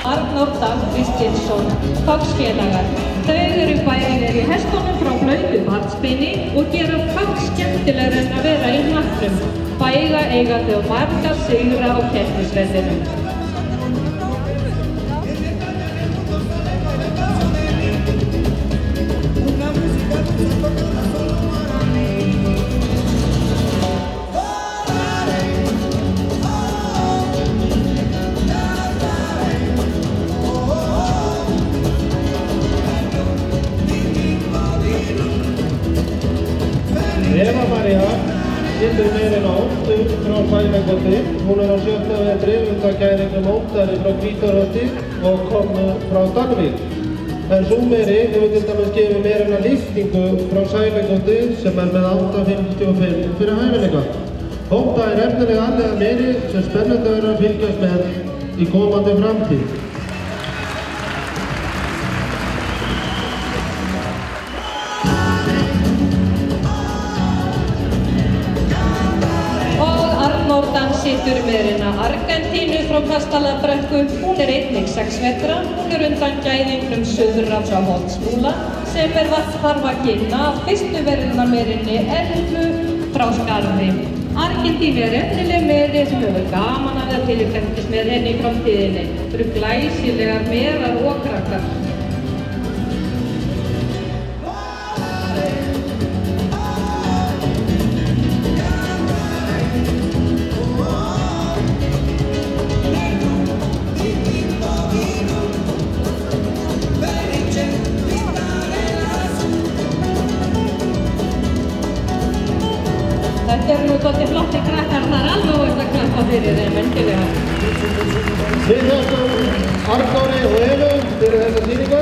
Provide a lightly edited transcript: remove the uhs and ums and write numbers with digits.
Arnór Dan Kristinsson, fagsfélagar. Þau eru bæðir í hestunum frá blautu barnsbeini og gera fags skemmtilegra en að vera í hnappnum. Bæga eiga þau marga sigra á keppnisvellinum. Eva María situr meira en 8 frá Sælagoti. Hún á 7. vetri undakæringu mótari frá Hvítarholti og kom frá Dalvík. En sú meiri hefur til dæmis gefið meira en lyftingu frá Sælagoti sem með 8.55 fyrir hæfileika. Þetta efnilega allega meiri sem spennandi verður að fylgjast með í komandi framtíð. Arnór situr meirinn að Argentínu frá Kastalabrekku. Hún einnig 6 vetra. Hún undan gæðingnum Suðurlands á Holtsmúla sem þarf að kynna fyrstu verðunarmeirinni Elfu frá Skarði. Argentínu efnileg meiri sem hefur gaman að það til að fættist með henni í framtíðinni. Það eru glæsilegar merar og krakkar. Þetta nú dálítið flotti krakkar, það alveg óvægt að klappa fyrir þeim endilega. Við þökkum Arnóri og Evu fyrir þessa sýningu.